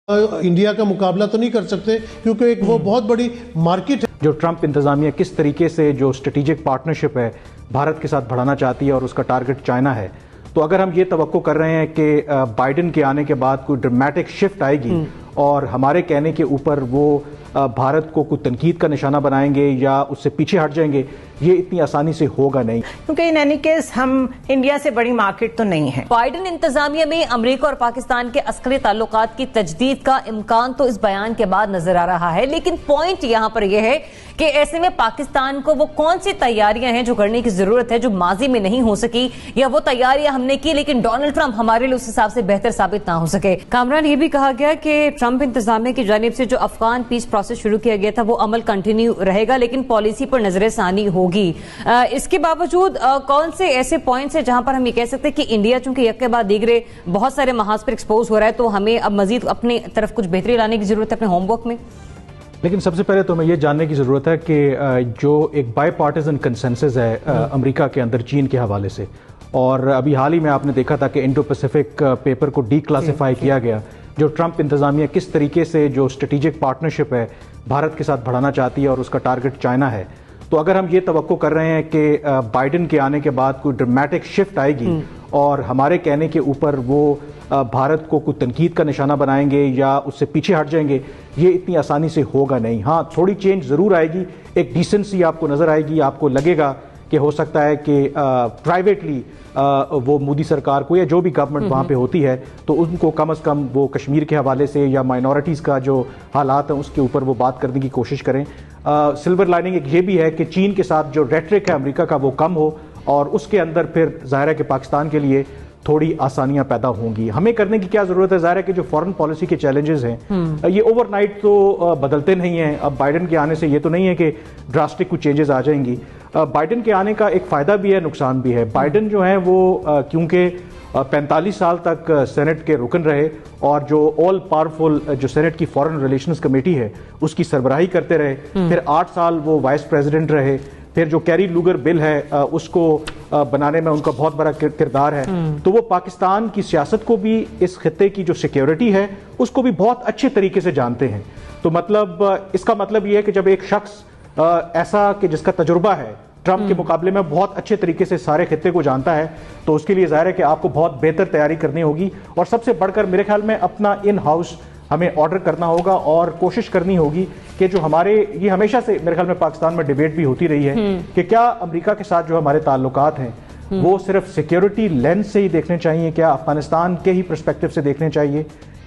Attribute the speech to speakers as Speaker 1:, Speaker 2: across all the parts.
Speaker 1: India کا مقابلہ تو نہیں کر سکتے کیونکہ ایک وہ بہت بڑی مارکیٹ ہے.
Speaker 2: جو ٹرمپ انتظامیہ کس طریقے سے جو اسٹریٹجک پارٹنرشپ ہے بھارت کے ساتھ بڑھانا چاہتی ہے اور اس کا ٹارگٹ چائنا ہے، تو اگر ہم یہ توقع کر رہے ہیں کہ بائیڈن کے آنے کے بعد کوئی ڈرامیٹک شفٹ آئے گی اور ہمارے کہنے کے اوپر وہ بھارت کو کوئی تنقید کا نشانہ بنائیں گے یا اس سے پیچھے ہٹ جائیں گے، یہ اتنی آسانی سے ہوگا نہیں،
Speaker 3: کیونکہ ان اینی کیس ہم انڈیا سے بڑی مارکیٹ تو نہیں ہے.
Speaker 4: بائیڈن انتظامیہ میں امریکہ اور پاکستان کے عسکری تعلقات کی تجدید کا امکان تو اس بیان کے بعد نظر آ رہا ہے، لیکن پوائنٹ یہاں پر یہ ہے کہ ایسے میں پاکستان کو وہ کون سی تیاریاں ہیں جو کرنے کی ضرورت ہے جو ماضی میں نہیں ہو سکی، یا وہ تیاریاں ہم نے کی لیکن ڈونلڈ ٹرمپ ہمارے لیے اس حساب سے بہتر ثابت نہ ہو سکے.
Speaker 5: کامران، یہ بھی کہا گیا کہ ٹرمپ انتظامیہ کی جانب سے جو افغان پیس پروسیس شروع کیا گیا تھا وہ عمل کنٹینیو رہے گا لیکن پالیسی پر نظر ثانی ہوگی. اس کے باوجود کون سے ایسے پوائنٹس ہیں جہاں پر ہم یہ کہہ سکتے ہیں کہ انڈیا چونکہ یک کے بعد دیگرے بہت سارے محاذ پر ایکسپوز ہو رہا ہے تو ہمیں اب مزید اپنے طرف کچھ بہتری لانے کی ضرورت ہے اپنے ہوم ورک میں؟
Speaker 2: لیکن سب سے پہلے تو ہمیں یہ جاننے کی ضرورت ہے کہ جو ایک بائی پارٹیزن کنسنسس ہے امریکہ کے اندر چین کے حوالے سے، اور ابھی حال ہی میں آپ نے دیکھا تھا کہ انڈو پیسیفک پیپر کو ڈی کلاسیفائی کیا گیا، جو ٹرمپ انتظامیہ کس طریقے سے جو اسٹریٹجک پارٹنرشپ ہے بھارت کے ساتھ بڑھانا چاہتی ہے اور اس کا ٹارگٹ چائنا ہے، تو اگر ہم یہ توقع کر رہے ہیں کہ بائیڈن کے آنے کے بعد کوئی ڈرامیٹک شفٹ آئے گی اور ہمارے کہنے کے اوپر وہ بھارت کو کوئی تنقید کا نشانہ بنائیں گے یا اس سے پیچھے ہٹ جائیں گے، یہ اتنی آسانی سے ہوگا نہیں. ہاں، تھوڑی چینج ضرور آئے گی، ایک ڈیسنسی آپ کو نظر آئے گی، آپ کو لگے گا کہ ہو سکتا ہے کہ پرائیویٹلی وہ مودی سرکار کو یا جو بھی گورنمنٹ وہاں پہ ہوتی ہے تو ان کو کم از کم وہ کشمیر کے حوالے سے یا مائنورٹیز کا جو حالات ہیں اس کے اوپر وہ بات کرنے کی کوشش کریں. سلور لائننگ ایک یہ بھی ہے کہ چین کے ساتھ جو ریٹرک ہے امریکہ کا وہ کم ہو اور اس کے اندر پھر ظاہر ہے کہ پاکستان کے لیے تھوڑی آسانیاں پیدا ہوں گی. ہمیں کرنے کی کیا ضرورت ہے؟ ظاہر ہے کہ جو فورن پالیسی کے چیلنجز ہیں یہ اوور نائٹ تو بدلتے نہیں ہیں. اب بائیڈن کے آنے سے یہ تو نہیں ہے کہ ڈراسٹک کچھ چینجز آ جائیں گی. بائیڈن کے آنے کا ایک فائدہ بھی ہے، نقصان بھی ہے. بائیڈن جو ہیں وہ کیونکہ 45 سال تک سینٹ کے رکن رہے اور جو آل پاورفل جو سینٹ کی فارن ریلیشنز کمیٹی ہے اس کی سربراہی کرتے رہے، پھر 8 سال وہ وائس پریزیڈنٹ رہے، پھر جو کیری لوگر بل ہے اس کو بنانے میں ان کا بہت بڑا کردار ہے، تو وہ پاکستان کی سیاست کو بھی، اس خطے کی جو سیکیورٹی ہے اس کو بھی بہت اچھے طریقے سے جانتے ہیں. تو مطلب اس کا مطلب یہ ہے کہ جب ایک شخص ایسا کہ جس کا تجربہ ہے ٹرمپ کے مقابلے میں بہت اچھے طریقے سے سارے خطے کو جانتا ہے، تو اس کے لیے ظاہر ہے کہ آپ کو بہت بہتر تیاری کرنی ہوگی. اور سب سے بڑھ کر میرے خیال میں اپنا ان ہاؤس ہمیں آرڈر کرنا ہوگا اور کوشش کرنی ہوگی کہ جو ہمارے یہ ہمیشہ سے میرے خیال میں پاکستان میں ڈیبیٹ بھی ہوتی رہی ہے کہ کیا امریکہ کے ساتھ جو ہمارے تعلقات ہیں وہ صرف سیکیورٹی لینس سے ہی دیکھنے چاہیے، کیا افغانستان کے ہی پرسپیکٹو سے دیکھنے چاہیے،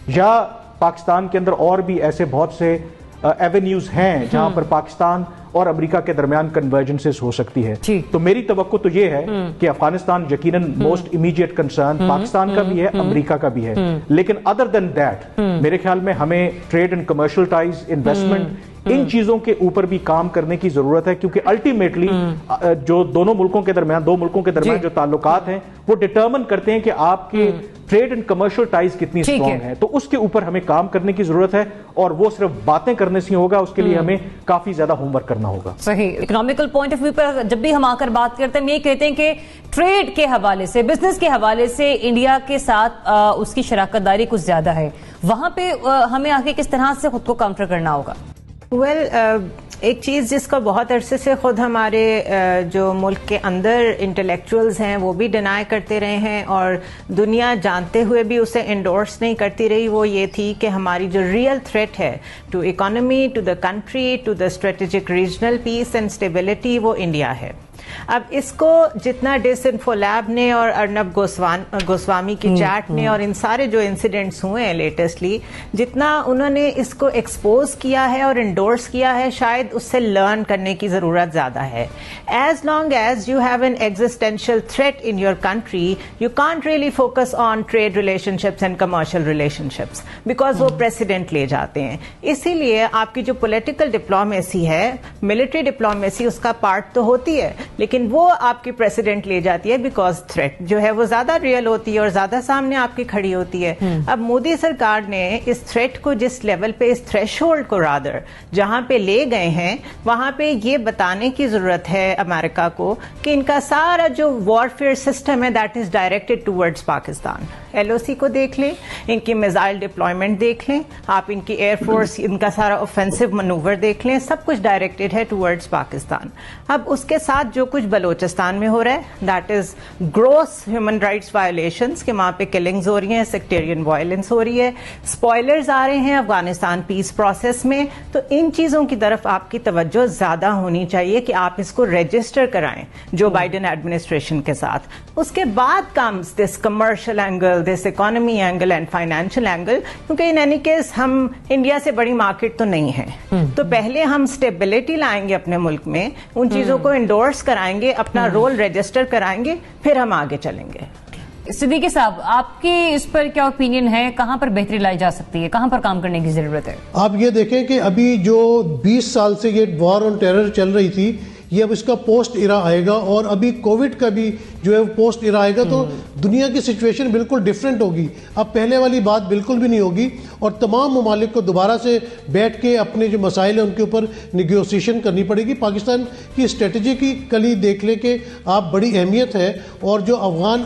Speaker 2: یا پاکستان کے اندر اور بھی ایسے بہت سے ایونیوز ہیں جہاں پر پاکستان اور امریکہ کے درمیان کنورجنسز ہو سکتی ہے. تو میری توقع تو یہ ہے کہ افغانستان یقیناً موسٹ امیڈیٹ کنسرن پاکستان کا بھی ہے، امریکہ کا بھی ہے، لیکن ادر دین دیٹ میرے خیال میں ہمیں trade and commercial ties, investment, ان چیزوں کے اوپر بھی کام کرنے کی ضرورت ہے، کیونکہ الٹیمیٹلی جو دو ملکوں کے درمیان جو تعلقات ہیں وہ ڈٹرمن کرتے ہیں کہ آپ کے ٹریڈ اینڈ کمرشل ٹائز کتنی اسٹرانگ ہے. تو اس کے اوپر ہمیں کام کرنے کی ضرورت ہے اور وہ صرف باتیں کرنے سے ہوگا، اس کے لیے ہمیں کافی زیادہ ہوم ورک کرنا ہوگا.
Speaker 4: صحیح. اکنامیکل پوائنٹ آف ویو پر جب بھی ہم آ کر بات کرتے ہیں ہم یہ کہتے ہیں کہ ٹریڈ کے حوالے سے، بزنس کے حوالے سے انڈیا کے ساتھ اس کی شراکت داری کچھ زیادہ ہے، وہاں پہ ہمیں آگے کس طرح سے خود کو کاؤنٹر کرنا ہوگا؟
Speaker 3: ایک چیز جس کو بہت عرصے سے خود ہمارے جو ملک کے اندر انٹلیکچوئلز ہیں وہ بھی ڈینائی کرتے رہے ہیں اور دنیا جانتے ہوئے بھی اسے انڈورس نہیں کرتی رہی، وہ یہ تھی کہ ہماری جو ریئل تھریٹ ہے to economy, to the country, to the strategic regional peace and stability, وہ انڈیا ہے. اب اس کو جتنا ڈس انفو لیب نے اور ارنب گوسوامی کی چیٹ نے اور ان سارے جو انسیڈنٹس ہوئے ہیں لیٹسٹلی، جتنا انہوں نے اس کو ایکسپوز کیا ہے اور انڈورس کیا ہے، شاید اس سے لرن کرنے کی ضرورت زیادہ ہے. As long as you have an existential threat in your country, you can't really focus on trade relationships and commercial relationships because وہ پریسیڈنٹ لے جاتے ہیں. اسی لیے آپ کی جو پولیٹیکل ڈپلومیسی ہے، ملٹری ڈپلومیسی، اس کا پارٹ تو ہوتی ہے لیکن وہ آپ کی پریسیڈنٹ لے جاتی ہے بیکاز تھریٹ جو ہے وہ زیادہ ریئل ہوتی ہے اور زیادہ سامنے آپ کی کھڑی ہوتی ہے. اب مودی سرکار نے اس تھریٹ کو جس لیول پہ اس تھریش ہولڈ کو رادر جہاں پہ لے گئے ہیں وہاں پہ یہ بتانے کی ضرورت ہے امریکہ کو کہ ان کا سارا جو وارفیئر سسٹم ہے that is directed towards Pakistan. LOC کو دیکھ لیں, ان کی میزائل ڈپلائمنٹ دیکھ لیں, آپ ان کی ایئر فورس, ان کا سارا اوفینسو منوور دیکھ لیں, سب کچھ ڈائریکٹڈ ہے ٹورڈز پاکستان. اب اس کے ساتھ جو کچھ بلوچستان میں ہو رہا ہے that is gross human rights violations کہ وہاں پہ کلنگز ہو رہی ہیں, سیکٹیرین وائلنس ہو رہی ہے, اسپوائلرز آ رہے ہیں افغانستان پیس پروسیس میں. تو ان چیزوں کی طرف آپ کی توجہ زیادہ ہونی چاہیے کہ آپ اس کو رجسٹر کرائیں جو بائیڈن ایڈمنسٹریشن کے ساتھ. اس کے بعد comes this commercial angle, this economy angle and financial angle, کیونکہ ان اینی کیس ہم انڈیا سے بڑی مارکیٹ تو نہیں ہے. تو پہلے ہم اسٹیبلٹی لائیں گے اپنے ملک میں, ان چیزوں کو انڈورس کرائیں گے, اپنا رول رجسٹر کرائیں گے, پھر ہم آگے چلیں گے.
Speaker 5: صدیقی صاحب, آپ کی اس پر کیا اوپینین ہے؟ کہاں پر بہتری لائی جا سکتی ہے, کہاں پر کام کرنے کی ضرورت ہے؟
Speaker 1: آپ یہ دیکھیں کہ ابھی جو 20 سال سے یہ وار آن ٹیرر چل رہی تھی, یہ اب اس کا پوسٹ ایرا آئے گا, اور ابھی کووڈ کا بھی جو ہے پوسٹ ایرا آئے گا, تو دنیا کی سچویشن بالکل ڈیفرنٹ ہوگی. اب پہلے والی بات بالکل بھی نہیں ہوگی, اور تمام ممالک کو دوبارہ سے بیٹھ کے اپنے جو مسائل ہیں ان کے اوپر نیگوسیشن کرنی پڑے گی. پاکستان کی اسٹریٹجی کی کلی دیکھ لے کہ آپ بڑی اہمیت ہے, اور جو افغان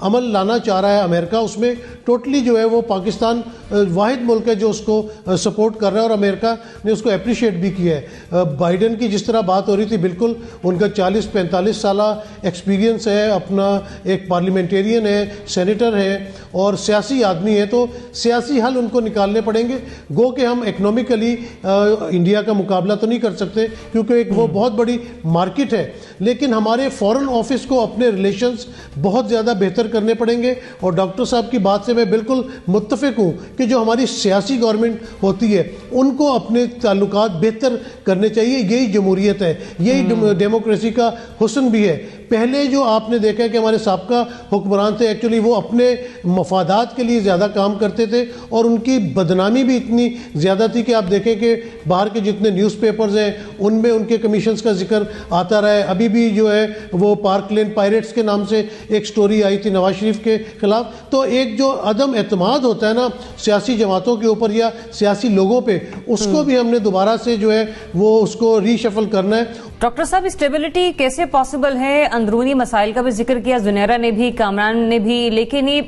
Speaker 1: عمل لانا چاہ رہا ہے امریکہ, اس میں ٹوٹلی جو ہے وہ پاکستان واحد ملک ہے جو اس کو سپورٹ کر رہا ہے, اور امریکہ نے اس کو اپریشیٹ بھی کیا ہے. بائیڈن کی جس طرح بات ہو رہی تھی, بالکل ان کا 40-45 سالہ ایکسپیرینس ہے, اپنا ایک پارلیمنٹیرین ہے, سینیٹر ہے, اور سیاسی آدمی ہے, تو سیاسی حل ان کو نکالنے پڑیں گے. گو کہ ہم اکنامکلی انڈیا کا مقابلہ تو نہیں کر سکتے کیونکہ ایک وہ بہت بڑی مارکیٹ ہے, لیکن ہمارے فورن آفس کو اپنے ریلیشنز بہت زیادہ بہتر کرنے پڑیں گے. اور ڈاکٹر صاحب کی بات سے میں بالکل متفق ہوں کہ جو ہماری سیاسی گورنمنٹ ہوتی ہے ان کو اپنے تعلقات بہتر کرنے چاہیے. یہی جمہوریت ہے, یہی ڈیموکریسی کا حسن بھی ہے. پہلے جو آپ نے دیکھا کہ ہمارے سابقہ حکمران تھے, ایکچولی وہ اپنے مفادات کے لیے زیادہ کام کرتے تھے, اور ان کی بدنامی بھی اتنی زیادہ تھی کہ آپ دیکھیں کہ باہر کے جتنے نیوز پیپرز ہیں ان میں ان کے کمیشنز کا ذکر آتا رہا ہے. ابھی بھی جو ہے وہ پارک لین پائریٹس کے نام سے ایک سٹوری آئی تھی نواز شریف کے خلاف. تو ایک جو عدم اعتماد ہوتا ہے نا سیاسی جماعتوں کے اوپر یا سیاسی لوگوں پہ, اس کو بھی ہم نے دوبارہ سے جو ہے وہ اس کو ری شفل کرنا ہے.
Speaker 5: ڈاکٹر صاحب, اسٹیبلٹی کیسے پاسبل ہے؟ اندرونی مسائل کا بھی ذکر کیا زنیرہ نے بھی, کامران نے بھی, لیکن یہ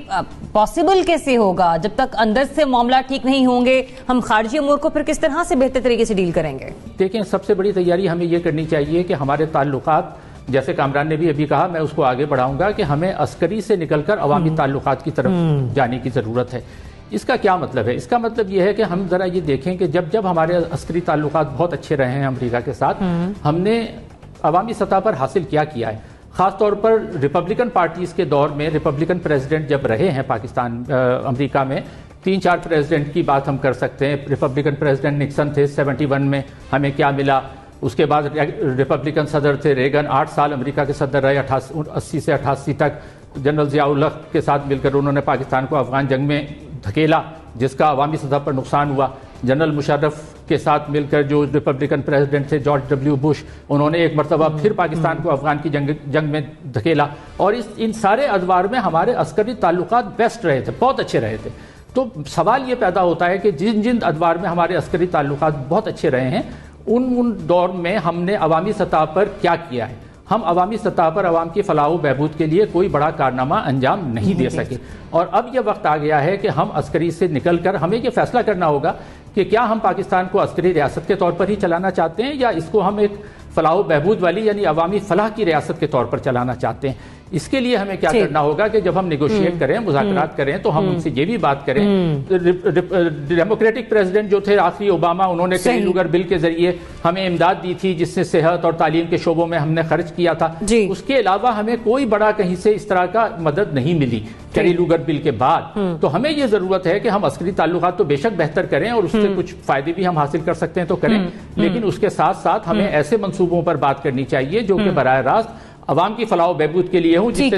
Speaker 5: پاسبل کیسے ہوگا جب تک اندر سے معاملہ ٹھیک نہیں ہوں گے؟ ہم خارجی امور کو پھر کس طرح سے بہتر طریقے سے ڈیل کریں گے؟
Speaker 6: دیکھیں, سب سے بڑی تیاری ہمیں یہ کرنی چاہیے کہ ہمارے تعلقات, جیسے کامران نے بھی ابھی کہا, میں اس کو آگے بڑھاؤں گا کہ ہمیں عسکری سے نکل کر عوامی تعلقات کی طرف جانے کی ضرورت ہے. اس کا کیا مطلب ہے؟ اس کا مطلب یہ ہے کہ ہم ذرا یہ دیکھیں کہ جب ہمارے عسکری تعلقات بہت اچھے رہے ہیں امریکہ کے ساتھ, ہم نے عوامی سطح پر حاصل کیا ہے. خاص طور پر ریپبلکن پارٹیز کے دور میں ریپبلکن پریزیڈنٹ جب رہے ہیں پاکستان امریکہ میں, 3-4 پریزیڈنٹ کی بات ہم کر سکتے ہیں. ریپبلکن پریزیڈنٹ نکسن تھے 71 میں, ہمیں کیا ملا. اس کے بعد ریپبلکن صدر تھے ریگن, 8 سال امریکہ کے صدر رہے, 80 سے 88 تک. جنرل ضیاء الحق کے ساتھ مل کر انہوں نے پاکستان کو افغان جنگ میں دھکیلا, جس کا عوامی سطح پر نقصان ہوا. جنرل مشرف کے ساتھ مل کر جو ریپبلکن پریزیڈنٹ تھے جارج ڈبلیو بش, انہوں نے ایک مرتبہ پھر پاکستان کو افغان کی جنگ میں دھکیلا. اور ان سارے ادوار میں ہمارے عسکری تعلقات بیسٹ رہے تھے, بہت اچھے رہے تھے. تو سوال یہ پیدا ہوتا ہے کہ جن ادوار میں ہمارے عسکری تعلقات بہت اچھے رہے ہیں, ان دور میں ہم نے عوامی سطح پر کیا کیا ہے؟ ہم عوامی سطح پر عوام کی فلاح و بہبود کے لیے کوئی بڑا کارنامہ انجام نہیں دے سکے. اور اب یہ وقت آ گیا ہے کہ ہم عسکری سے نکل کر ہمیں یہ فیصلہ کرنا ہوگا کہ کیا ہم پاکستان کو عسکری ریاست کے طور پر ہی چلانا چاہتے ہیں, یا اس کو ہم ایک فلاح و بہبود والی یعنی عوامی فلاح کی ریاست کے طور پر چلانا چاہتے ہیں. اس کے لیے ہمیں کیا کرنا ہوگا کہ جب ہم نیگوشیٹ کریں, مذاکرات کریں, تو ہم ان سے یہ بھی بات کریں. ڈیموکریٹک پریزیڈنٹ جو تھے آخری اوباما, انہوں نے کیری لوگر بل کے ذریعے ہمیں امداد دی تھی, جس سے صحت اور تعلیم کے شعبوں میں ہم نے خرچ کیا تھا. اس کے علاوہ ہمیں کوئی بڑا کہیں سے اس طرح کا مدد نہیں ملی کیری لوگر بل کے بعد. تو ہمیں یہ ضرورت ہے کہ ہم عسکری تعلقات تو بے شک بہتر کریں, اور اس سے کچھ فائدے بھی ہم حاصل کر سکتے ہیں تو کریں, لیکن اس کے ساتھ ساتھ ہمیں ایسے منصوبوں پر بات کرنی چاہیے جو کہ براہ راست عوام کی فلاح و بہبود کے لیے ہوں, جس سے